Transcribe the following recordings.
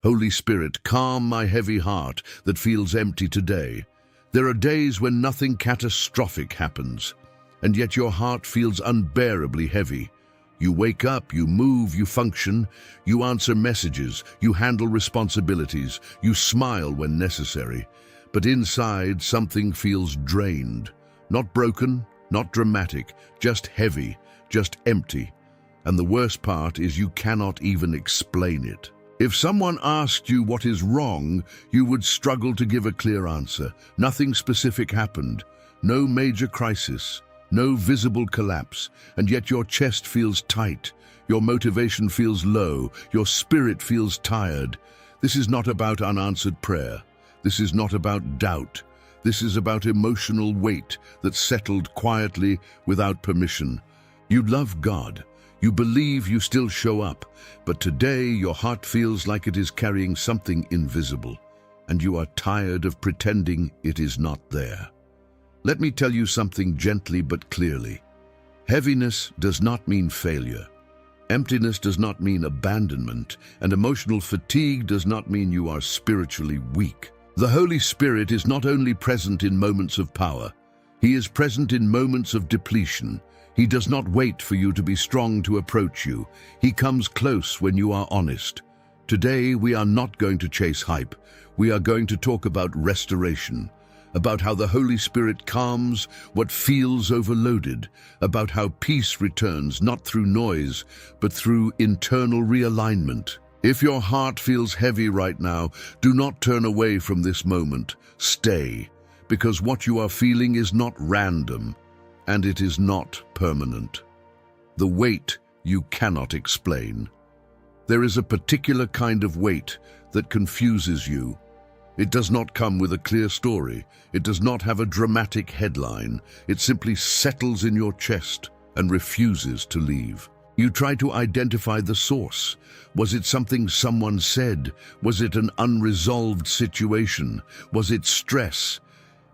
Holy Spirit, calm my heavy heart that feels empty today. There are days when nothing catastrophic happens, and yet your heart feels unbearably heavy. You wake up, you move, you function, you answer messages, you handle responsibilities, you smile when necessary. But inside, something feels drained. Not broken, not dramatic, just heavy, just empty. And the worst part is you cannot even explain it. If someone asked you what is wrong, you would struggle to give a clear answer. Nothing specific happened. No major crisis. No visible collapse. And yet your chest feels tight. Your motivation feels low. Your spirit feels tired. This is not about unanswered prayer. This is not about doubt. This is about emotional weight that settled quietly without permission. You love God. You believe you still show up, but today your heart feels like it is carrying something invisible, and you are tired of pretending it is not there. Let me tell you something gently but clearly. Heaviness does not mean failure. Emptiness does not mean abandonment, and emotional fatigue does not mean you are spiritually weak. The Holy Spirit is not only present in moments of power, He is present in moments of depletion. He does not wait for you to be strong to approach you. He comes close when you are honest. Today, we are not going to chase hype. We are going to talk about restoration, about how the Holy Spirit calms what feels overloaded, about how peace returns not through noise, but through internal realignment. If your heart feels heavy right now, do not turn away from this moment. Stay, because what you are feeling is not random. And it is not permanent. The weight you cannot explain. There is a particular kind of weight that confuses you. It does not come with a clear story. It does not have a dramatic headline. It simply settles in your chest and refuses to leave. You try to identify the source. Was it something someone said? Was it an unresolved situation? Was it stress?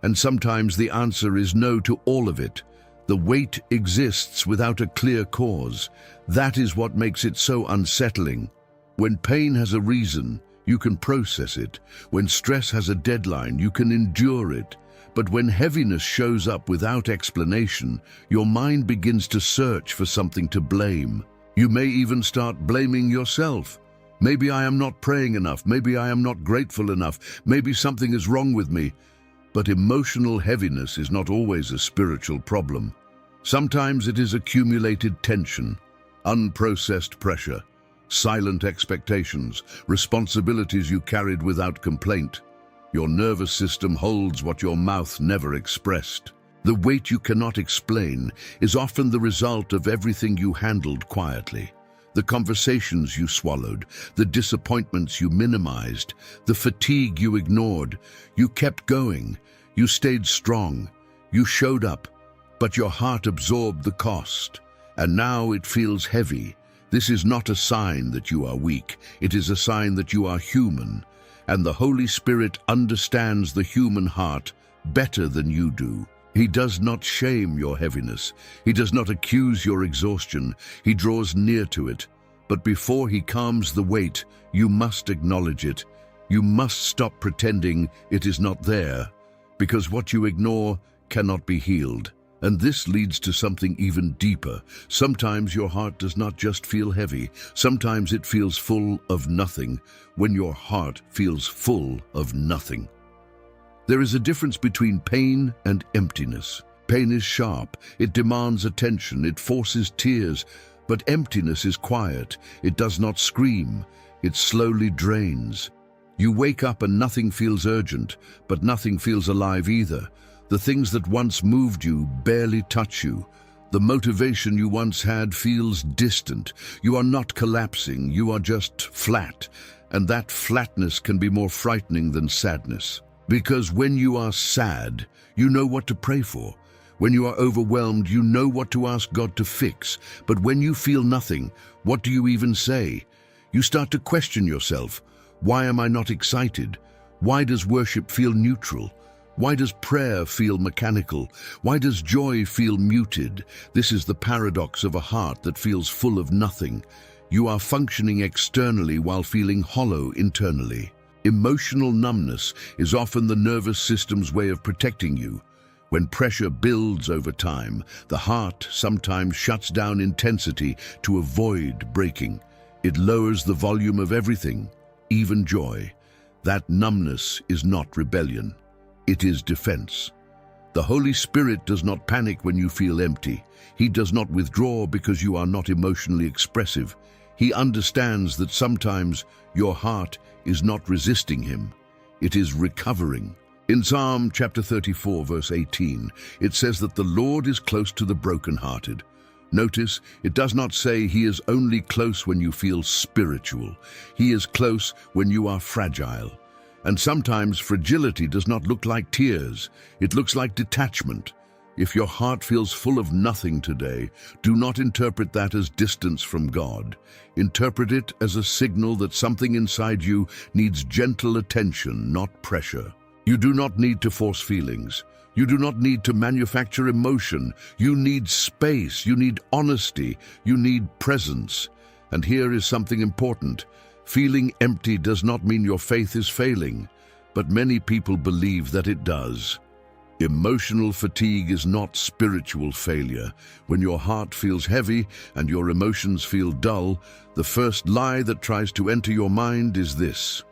And sometimes the answer is no to all of it. The weight exists without a clear cause. That is what makes it so unsettling. When pain has a reason, you can process it. When stress has a deadline, you can endure it. But when heaviness shows up without explanation, your mind begins to search for something to blame. You may even start blaming yourself. Maybe I am not praying enough. Maybe I am not grateful enough. Maybe something is wrong with me. But emotional heaviness is not always a spiritual problem. Sometimes it is accumulated tension, unprocessed pressure, silent expectations, responsibilities you carried without complaint. Your nervous system holds what your mouth never expressed. The weight you cannot explain is often the result of everything you handled quietly. The conversations you swallowed, the disappointments you minimized, the fatigue you ignored. You kept going, you stayed strong, you showed up, but your heart absorbed the cost. And now it feels heavy. This is not a sign that you are weak. It is a sign that you are human. And the Holy Spirit understands the human heart better than you do. He does not shame your heaviness. He does not accuse your exhaustion. He draws near to it. But before he calms the weight, you must acknowledge it. You must stop pretending it is not there, because what you ignore cannot be healed. And this leads to something even deeper. Sometimes your heart does not just feel heavy. Sometimes it feels full of nothing. When your heart feels full of nothing. There is a difference between pain and emptiness. Pain is sharp, it demands attention, it forces tears, but emptiness is quiet, it does not scream, it slowly drains. You wake up and nothing feels urgent, but nothing feels alive either. The things that once moved you barely touch you. The motivation you once had feels distant. You are not collapsing, you are just flat, and that flatness can be more frightening than sadness. Because when you are sad, you know what to pray for. When you are overwhelmed, you know what to ask God to fix. But when you feel nothing, what do you even say? You start to question yourself. Why am I not excited? Why does worship feel neutral? Why does prayer feel mechanical? Why does joy feel muted? This is the paradox of a heart that feels full of nothing. You are functioning externally while feeling hollow internally. Emotional numbness is often the nervous system's way of protecting you. When pressure builds over time, the heart sometimes shuts down intensity to avoid breaking. It lowers the volume of everything, even joy. That numbness is not rebellion. It is defense. The Holy Spirit does not panic when you feel empty. He does not withdraw because you are not emotionally expressive. He understands that sometimes your heart is not resisting him. It is recovering. In Psalm chapter 34, verse 18, it says that the Lord is close to the brokenhearted. Notice, it does not say he is only close when you feel spiritual. He is close when you are fragile. And sometimes fragility does not look like tears. It looks like detachment. If your heart feels full of nothing today, do not interpret that as distance from God. Interpret it as a signal that something inside you needs gentle attention, not pressure. You do not need to force feelings. You do not need to manufacture emotion. You need space. You need honesty. You need presence. And here is something important. Feeling empty does not mean your faith is failing, but many people believe that it does. Emotional fatigue is not spiritual failure. When your heart feels heavy and your emotions feel dull, the first lie that tries to enter your mind is this: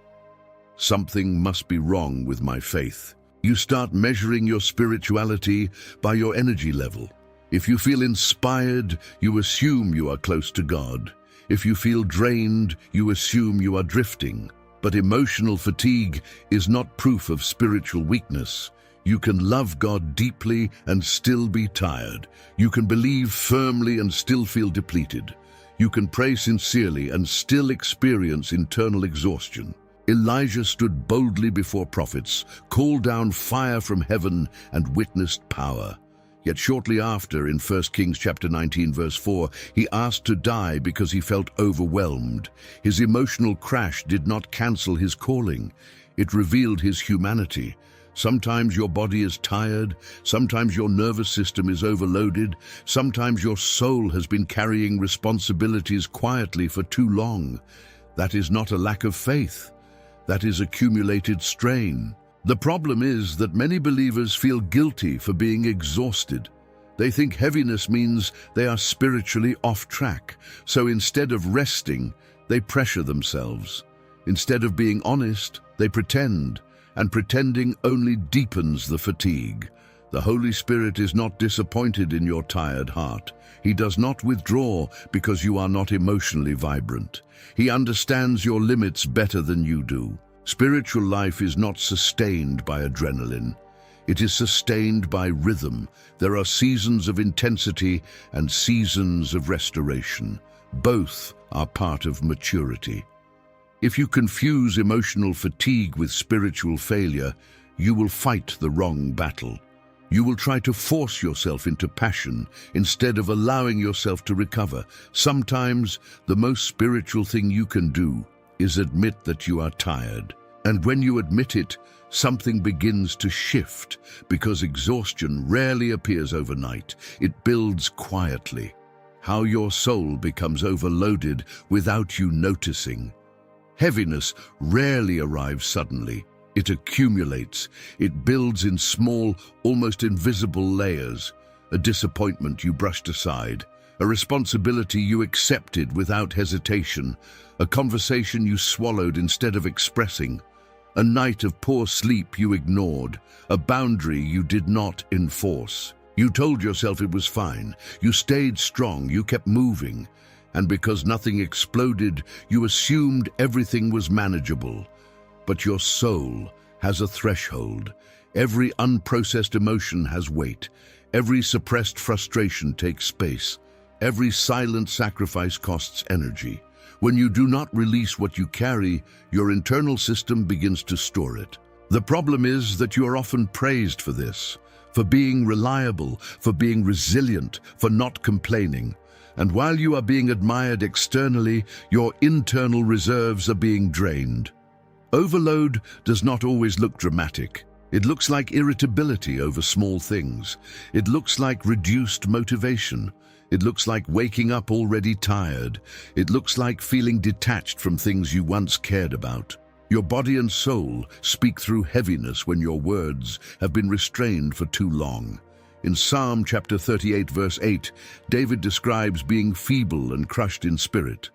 something must be wrong with my faith. You start measuring your spirituality by your energy level. If you feel inspired, you assume you are close to God. If you feel drained, you assume you are drifting. But emotional fatigue is not proof of spiritual weakness. You can love God deeply and still be tired. You can believe firmly and still feel depleted. You can pray sincerely and still experience internal exhaustion. Elijah stood boldly before prophets, called down fire from heaven, and witnessed power. Yet shortly after, in 1 Kings chapter 19, verse 4, he asked to die because he felt overwhelmed. His emotional crash did not cancel his calling. It revealed his humanity. Sometimes your body is tired, sometimes your nervous system is overloaded, sometimes your soul has been carrying responsibilities quietly for too long. That is not a lack of faith. That is accumulated strain. The problem is that many believers feel guilty for being exhausted. They think heaviness means they are spiritually off track. So instead of resting, they pressure themselves. Instead of being honest, they pretend, and pretending only deepens the fatigue. The Holy Spirit is not disappointed in your tired heart. He does not withdraw because you are not emotionally vibrant. He understands your limits better than you do. Spiritual life is not sustained by adrenaline. It is sustained by rhythm. There are seasons of intensity and seasons of restoration. Both are part of maturity. If you confuse emotional fatigue with spiritual failure, you will fight the wrong battle. You will try to force yourself into passion instead of allowing yourself to recover. Sometimes the most spiritual thing you can do is admit that you are tired. And when you admit it, something begins to shift, because exhaustion rarely appears overnight. It builds quietly. How your soul becomes overloaded without you noticing. Heaviness rarely arrives suddenly. It accumulates. It builds in small, almost invisible layers. A disappointment you brushed aside. A responsibility you accepted without hesitation. A conversation you swallowed instead of expressing. A night of poor sleep you ignored. A boundary you did not enforce. You told yourself it was fine. You stayed strong. You kept moving. And because nothing exploded, you assumed everything was manageable. But your soul has a threshold. Every unprocessed emotion has weight. Every suppressed frustration takes space. Every silent sacrifice costs energy. When you do not release what you carry, your internal system begins to store it. The problem is that you are often praised for this, for being reliable, for being resilient, for not complaining. And while you are being admired externally, your internal reserves are being drained. Overload does not always look dramatic. It looks like irritability over small things. It looks like reduced motivation. It looks like waking up already tired. It looks like feeling detached from things you once cared about. Your body and soul speak through heaviness when your words have been restrained for too long. In Psalm chapter 38, verse 8, David describes being feeble and crushed in spirit.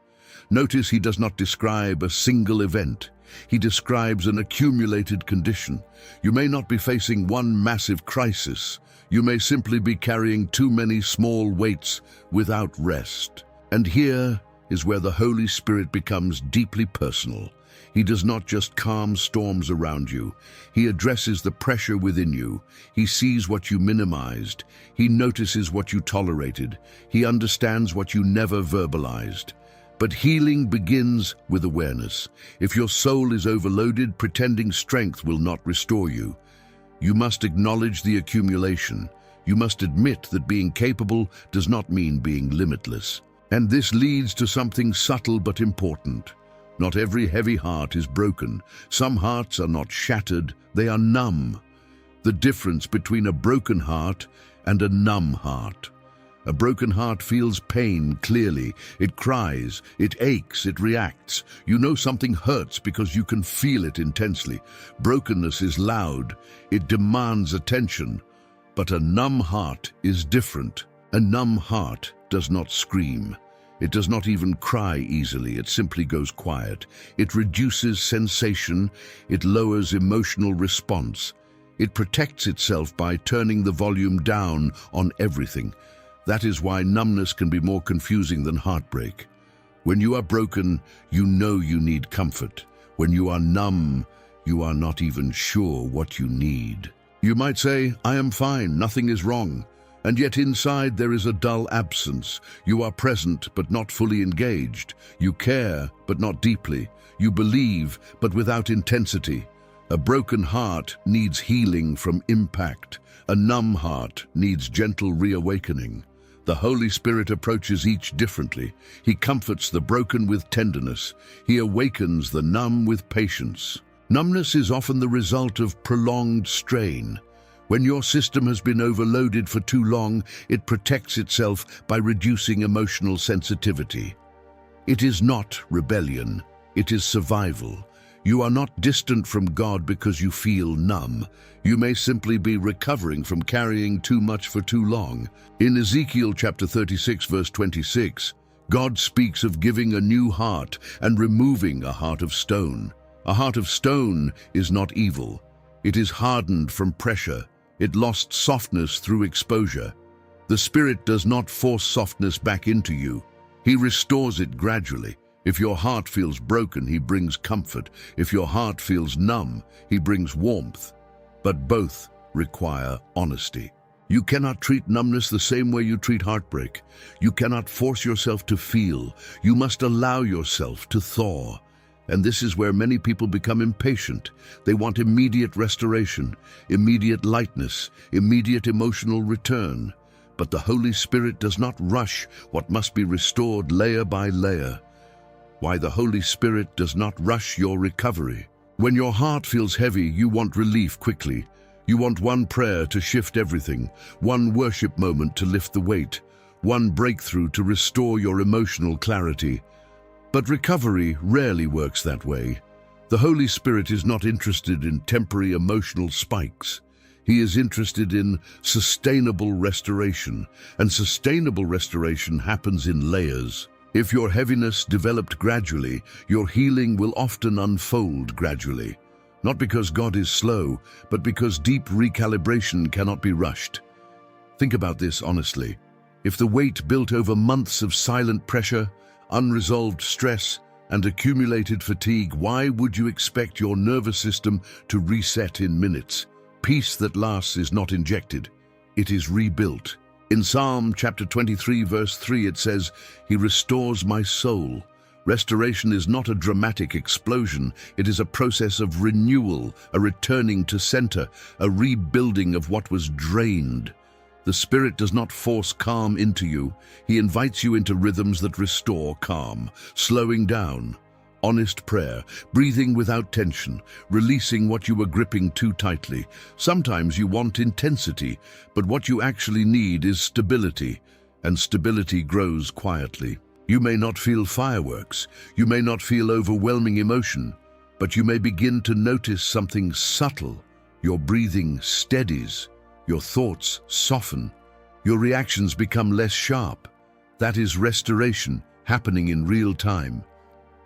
Notice he does not describe a single event. He describes an accumulated condition. You may not be facing one massive crisis. You may simply be carrying too many small weights without rest. And here is where the Holy Spirit becomes deeply personal. He does not just calm storms around you. He addresses the pressure within you. He sees what you minimized. He notices what you tolerated. He understands what you never verbalized. But healing begins with awareness. If your soul is overloaded, pretending strength will not restore you. You must acknowledge the accumulation. You must admit that being capable does not mean being limitless. And this leads to something subtle but important. Not every heavy heart is broken. Some hearts are not shattered, they are numb. The difference between a broken heart and a numb heart. A broken heart feels pain clearly. It cries, it aches, it reacts. You know something hurts because you can feel it intensely. Brokenness is loud. It demands attention. But a numb heart is different. A numb heart does not scream. It does not even cry easily. It simply goes quiet. It reduces sensation. It lowers emotional response. It protects itself by turning the volume down on everything. That is why numbness can be more confusing than heartbreak. When you are broken, you know you need comfort. When you are numb, you are not even sure what you need. You might say, "I am fine, nothing is wrong." And yet inside there is a dull absence. You are present but not fully engaged. You care but not deeply. You believe but without intensity. A broken heart needs healing from impact. A numb heart needs gentle reawakening. The Holy Spirit approaches each differently. He comforts the broken with tenderness. He awakens the numb with patience. Numbness is often the result of prolonged strain. When your system has been overloaded for too long, it protects itself by reducing emotional sensitivity. It is not rebellion, it is survival. You are not distant from God because you feel numb. You may simply be recovering from carrying too much for too long. In Ezekiel chapter 36, verse 26, God speaks of giving a new heart and removing a heart of stone. A heart of stone is not evil. It is hardened from pressure. It lost softness through exposure. The Spirit does not force softness back into you. He restores it gradually. If your heart feels broken, He brings comfort. If your heart feels numb, He brings warmth. But both require honesty. You cannot treat numbness the same way you treat heartbreak. You cannot force yourself to feel. You must allow yourself to thaw. And this is where many people become impatient. They want immediate restoration, immediate lightness, immediate emotional return. But the Holy Spirit does not rush what must be restored layer by layer. Why the Holy Spirit does not rush your recovery. When your heart feels heavy, you want relief quickly. You want one prayer to shift everything, one worship moment to lift the weight, one breakthrough to restore your emotional clarity. But recovery rarely works that way. The Holy Spirit is not interested in temporary emotional spikes. He is interested in sustainable restoration, and sustainable restoration happens in layers. If your heaviness developed gradually, your healing will often unfold gradually. Not because God is slow, but because deep recalibration cannot be rushed. Think about this honestly. If the weight built over months of silent pressure, unresolved stress, and accumulated fatigue, why would you expect your nervous system to reset in minutes? Peace that lasts is not injected, it is rebuilt. In Psalm chapter 23, verse 3, it says, "He restores my soul." Restoration is not a dramatic explosion. It is a process of renewal, a returning to center, a rebuilding of what was drained. The Spirit does not force calm into you. He invites you into rhythms that restore calm, slowing down, honest prayer, breathing without tension, releasing what you were gripping too tightly. Sometimes you want intensity, but what you actually need is stability, and stability grows quietly. You may not feel fireworks, you may not feel overwhelming emotion, but you may begin to notice something subtle. Your breathing steadies, your thoughts soften, your reactions become less sharp. That is restoration happening in real time.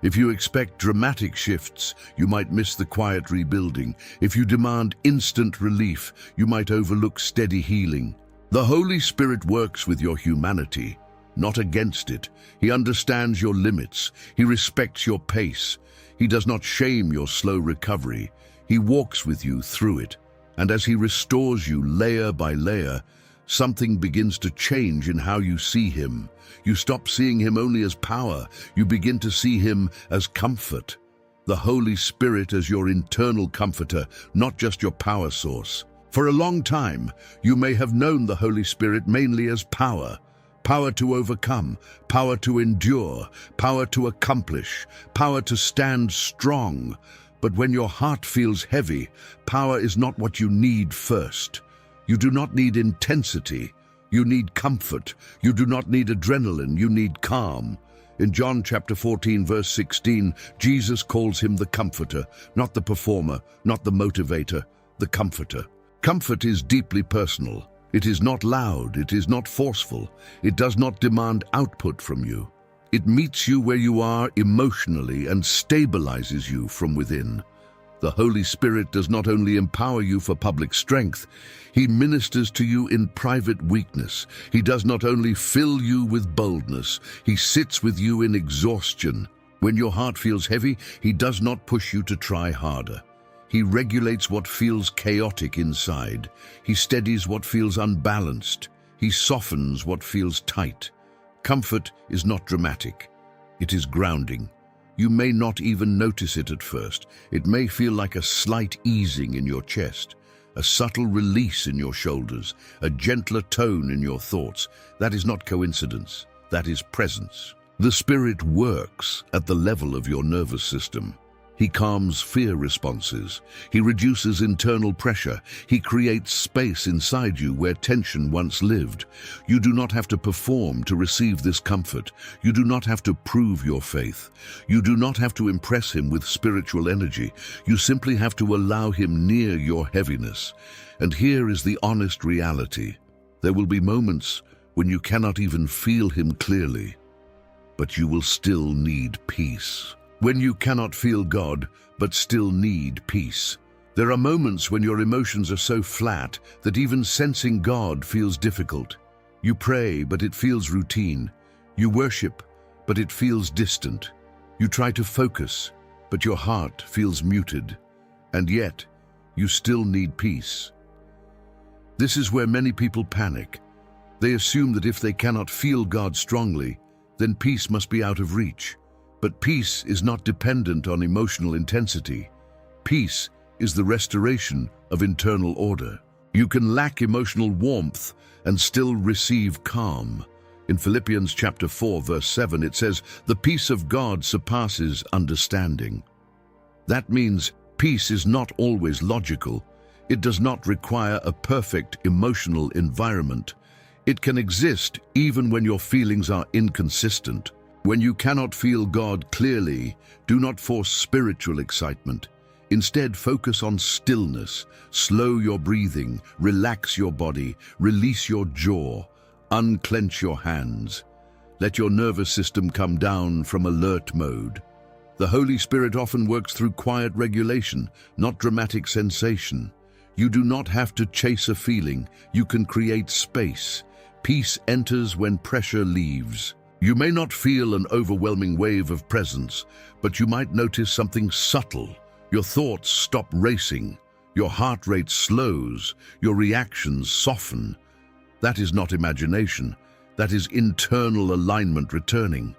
If you expect dramatic shifts, you might miss the quiet rebuilding. If you demand instant relief, you might overlook steady healing. The Holy Spirit works with your humanity, not against it. He understands your limits. He respects your pace. He does not shame your slow recovery. He walks with you through it. And as he restores you layer by layer, something begins to change in how you see him. You stop seeing him only as power. You begin to see him as comfort. The Holy Spirit as your internal comforter, not just your power source. For a long time, you may have known the Holy Spirit mainly as power. Power to overcome, power to endure, power to accomplish, power to stand strong. But when your heart feels heavy, power is not what you need first. You do not need intensity. You need comfort. You do not need adrenaline. You need calm. In John chapter 14, verse 16, Jesus calls him the comforter, not the performer, not the motivator, the comforter. Comfort is deeply personal. It is not loud. It is not forceful. It does not demand output from you. It meets you where you are emotionally and stabilizes you from within. The Holy Spirit does not only empower you for public strength, he ministers to you in private weakness. He does not only fill you with boldness, he sits with you in exhaustion. When your heart feels heavy, he does not push you to try harder. He regulates what feels chaotic inside. He steadies what feels unbalanced. He softens what feels tight. Comfort is not dramatic. It is grounding. You may not even notice it at first. It may feel like a slight easing in your chest, a subtle release in your shoulders, a gentler tone in your thoughts. That is not coincidence. That is presence. The Spirit works at the level of your nervous system. He calms fear responses. He reduces internal pressure. He creates space inside you where tension once lived. You do not have to perform to receive this comfort. You do not have to prove your faith. You do not have to impress him with spiritual energy. You simply have to allow him near your heaviness. And here is the honest reality. There will be moments when you cannot even feel him clearly, but you will still need peace. When you cannot feel God, but still need peace. There are moments when your emotions are so flat that even sensing God feels difficult. You pray, but it feels routine. You worship, but it feels distant. You try to focus, but your heart feels muted. And yet, you still need peace. This is where many people panic. They assume that if they cannot feel God strongly, then peace must be out of reach. But peace is not dependent on emotional intensity. Peace is the restoration of internal order. You can lack emotional warmth and still receive calm. In Philippians chapter 4, verse 7, it says, "The peace of God surpasses understanding." That means peace is not always logical. It does not require a perfect emotional environment. It can exist even when your feelings are inconsistent. When you cannot feel God clearly, do not force spiritual excitement. Instead, focus on stillness. Slow your breathing, relax your body, release your jaw, unclench your hands. Let your nervous system come down from alert mode. The Holy Spirit often works through quiet regulation, not dramatic sensation. You do not have to chase a feeling. You can create space. Peace enters when pressure leaves. You may not feel an overwhelming wave of presence, but you might notice something subtle. Your thoughts stop racing. Your heart rate slows. Your reactions soften. That is not imagination. That is internal alignment returning.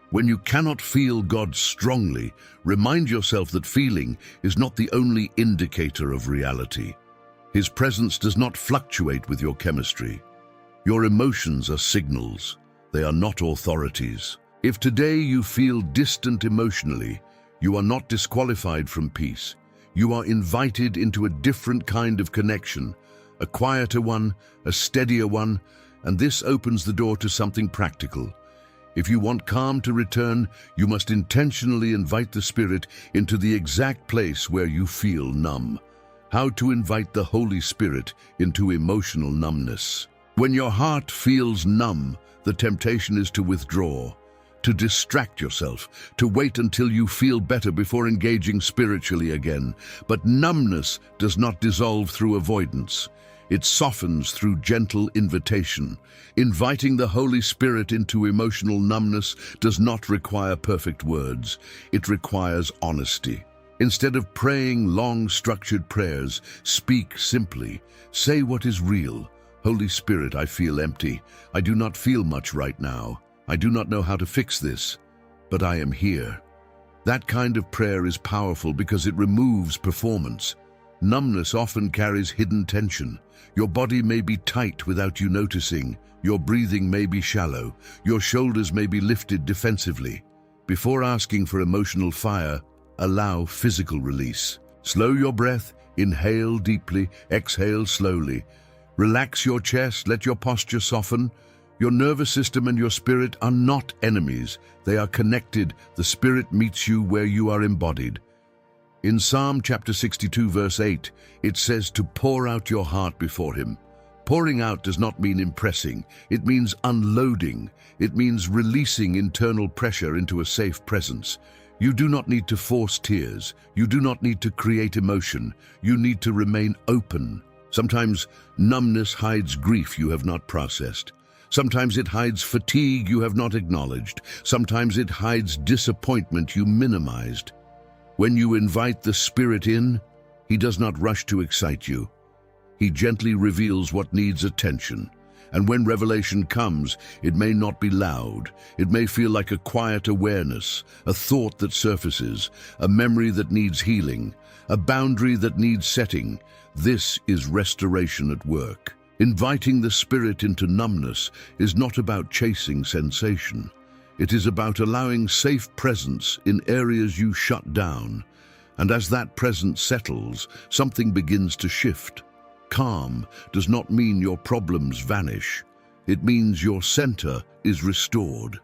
When you cannot feel God strongly, remind yourself that feeling is not the only indicator of reality. His presence does not fluctuate with your chemistry. Your emotions are signals. They are not authorities. If today you feel distant emotionally, you are not disqualified from peace. You are invited into a different kind of connection, a quieter one, a steadier one, and this opens the door to something practical. If you want calm to return, you must intentionally invite the Spirit into the exact place where you feel numb. How to invite the Holy Spirit into emotional numbness. When your heart feels numb, the temptation is to withdraw, to distract yourself, to wait until you feel better before engaging spiritually again. But numbness does not dissolve through avoidance. It softens through gentle invitation. Inviting the Holy Spirit into emotional numbness does not require perfect words. It requires honesty. Instead of praying long, structured prayers, speak simply. Say what is real. Holy Spirit, I feel empty. I do not feel much right now. I do not know how to fix this, but I am here. That kind of prayer is powerful because it removes performance. Numbness often carries hidden tension. Your body may be tight without you noticing. Your breathing may be shallow. Your shoulders may be lifted defensively. Before asking for emotional fire, allow physical release. Slow your breath, inhale deeply, exhale slowly. Relax your chest, let your posture soften. Your nervous system and your spirit are not enemies. They are connected. The Spirit meets you where you are embodied. In Psalm chapter 62, verse 8, it says to pour out your heart before Him. Pouring out does not mean impressing. It means unloading. It means releasing internal pressure into a safe presence. You do not need to force tears. You do not need to create emotion. You need to remain open. Sometimes numbness hides grief you have not processed. Sometimes it hides fatigue you have not acknowledged. Sometimes it hides disappointment you minimized. When you invite the Spirit in, He does not rush to excite you. He gently reveals what needs attention. And when revelation comes, it may not be loud. It may feel like a quiet awareness, a thought that surfaces, a memory that needs healing, a boundary that needs setting. This is restoration at work. Inviting the Spirit into numbness is not about chasing sensation. It is about allowing safe presence in areas you shut down. And as that presence settles, something begins to shift. Calm does not mean your problems vanish. It means your center is restored.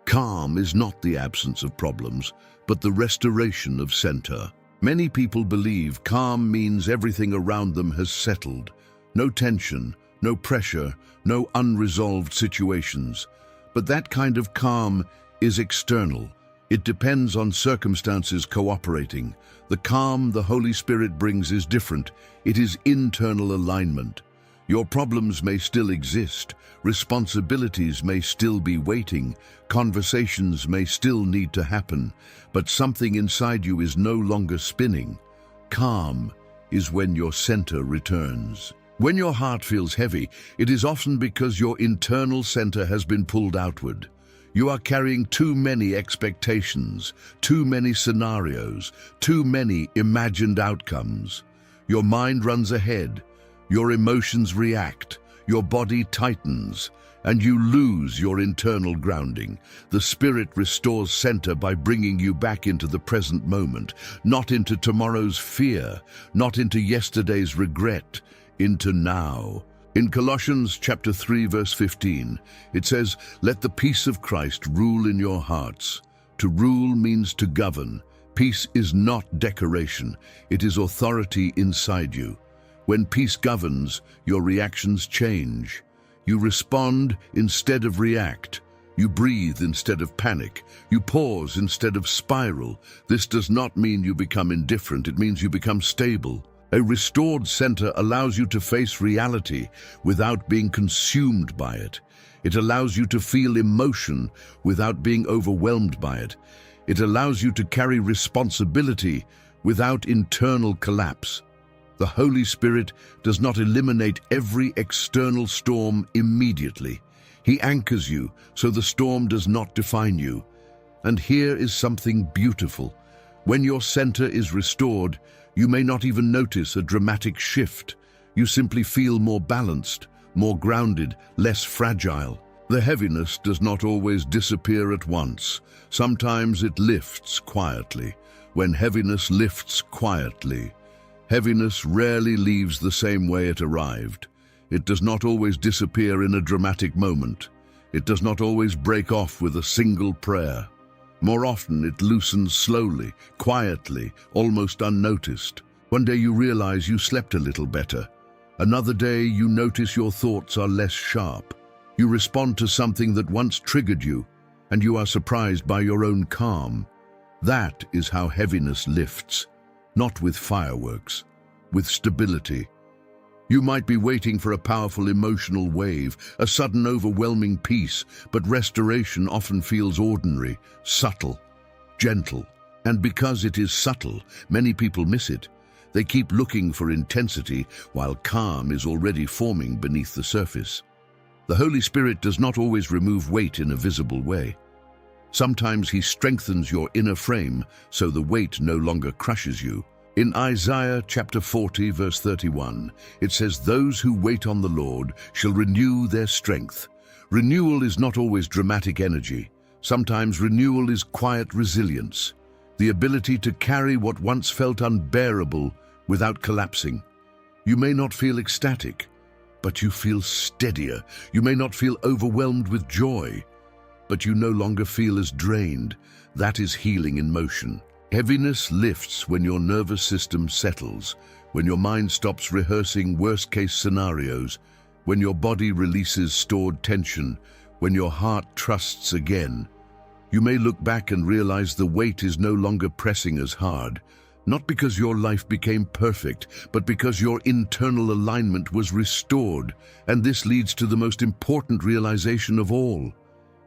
Calm is not the absence of problems, but the restoration of center. Many people believe calm means everything around them has settled. No tension, no pressure, no unresolved situations. But that kind of calm is external. It depends on circumstances cooperating. The calm the Holy Spirit brings is different. It is internal alignment. Your problems may still exist. Responsibilities may still be waiting. Conversations may still need to happen. But something inside you is no longer spinning. Calm is when your center returns. When your heart feels heavy, it is often because your internal center has been pulled outward. You are carrying too many expectations, too many scenarios, too many imagined outcomes. Your mind runs ahead, your emotions react, your body tightens, and you lose your internal grounding. The Spirit restores center by bringing you back into the present moment, not into tomorrow's fear, not into yesterday's regret, into now. In Colossians chapter 3, verse 15, it says, "Let the peace of Christ rule in your hearts." To rule means to govern. Peace is not decoration, it is authority inside you. When peace governs, your reactions change. You respond instead of react. You breathe instead of panic. You pause instead of spiral. This does not mean you become indifferent, it means you become stable. A restored center allows you to face reality without being consumed by it. It allows you to feel emotion without being overwhelmed by it. It allows you to carry responsibility without internal collapse. The Holy Spirit does not eliminate every external storm immediately. He anchors you so the storm does not define you. And here is something beautiful. When your center is restored, you may not even notice a dramatic shift. You simply feel more balanced, more grounded, less fragile. The heaviness does not always disappear at once. Sometimes it lifts quietly. When heaviness lifts quietly, heaviness rarely leaves the same way it arrived. It does not always disappear in a dramatic moment. It does not always break off with a single prayer. More often it loosens slowly, quietly, almost unnoticed. One day you realize you slept a little better. Another day you notice your thoughts are less sharp. You respond to something that once triggered you, and you are surprised by your own calm. That is how heaviness lifts, not with fireworks, with stability. You might be waiting for a powerful emotional wave, a sudden overwhelming peace, but restoration often feels ordinary, subtle, gentle. And because it is subtle, many people miss it. They keep looking for intensity while calm is already forming beneath the surface. The Holy Spirit does not always remove weight in a visible way. Sometimes He strengthens your inner frame so the weight no longer crushes you. In Isaiah chapter 40, verse 31, it says, "Those who wait on the Lord shall renew their strength." Renewal is not always dramatic energy. Sometimes renewal is quiet resilience, the ability to carry what once felt unbearable without collapsing. You may not feel ecstatic, but you feel steadier. You may not feel overwhelmed with joy, but you no longer feel as drained. That is healing in motion. Heaviness lifts when your nervous system settles, when your mind stops rehearsing worst-case scenarios, when your body releases stored tension, when your heart trusts again. You may look back and realize the weight is no longer pressing as hard, not because your life became perfect, but because your internal alignment was restored. And this leads to the most important realization of all.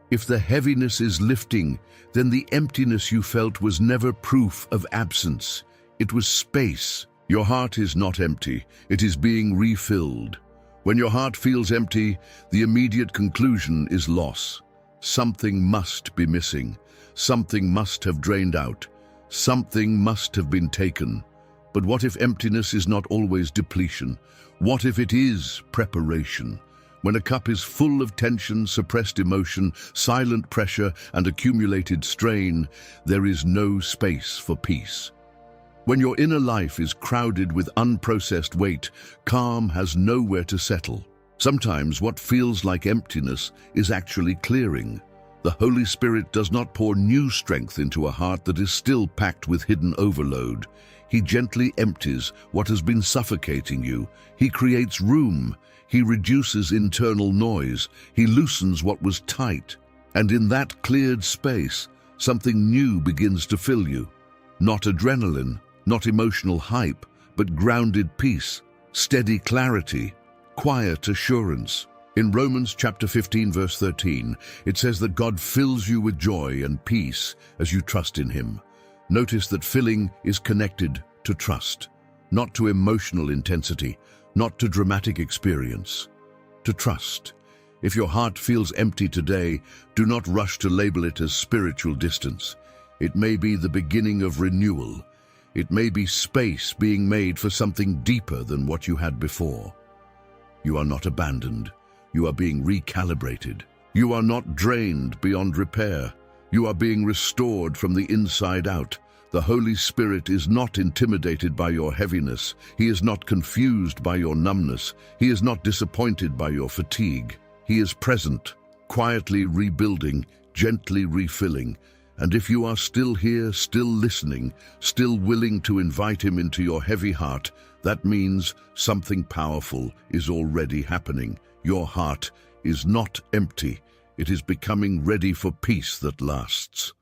If the heaviness is lifting, then the emptiness you felt was never proof of absence. It was space. Your heart is not empty. It is being refilled. When your heart feels empty, the immediate conclusion is loss. Something must be missing. Something must have drained out. Something must have been taken. But what if emptiness is not always depletion? What if it is preparation? When a cup is full of tension, suppressed emotion, silent pressure, and accumulated strain, there is no space for peace. When your inner life is crowded with unprocessed weight, calm has nowhere to settle. Sometimes what feels like emptiness is actually clearing. The Holy Spirit does not pour new strength into a heart that is still packed with hidden overload. He gently empties what has been suffocating you. He creates room. He reduces internal noise. He loosens what was tight. And in that cleared space, something new begins to fill you. Not adrenaline, not emotional hype, but grounded peace, steady clarity, quiet assurance. In Romans chapter 15, verse 13, it says that God fills you with joy and peace as you trust in Him. Notice that filling is connected to trust, not to emotional intensity, not to dramatic experience, to trust. If your heart feels empty today, do not rush to label it as spiritual distance. It may be the beginning of renewal. It may be space being made for something deeper than what you had before. You are not abandoned. You are being recalibrated. You are not drained beyond repair. You are being restored from the inside out. The Holy Spirit is not intimidated by your heaviness. He is not confused by your numbness. He is not disappointed by your fatigue. He is present, quietly rebuilding, gently refilling. And if you are still here, still listening, still willing to invite Him into your heavy heart, that means something powerful is already happening. Your heart is not empty. It is becoming ready for peace that lasts.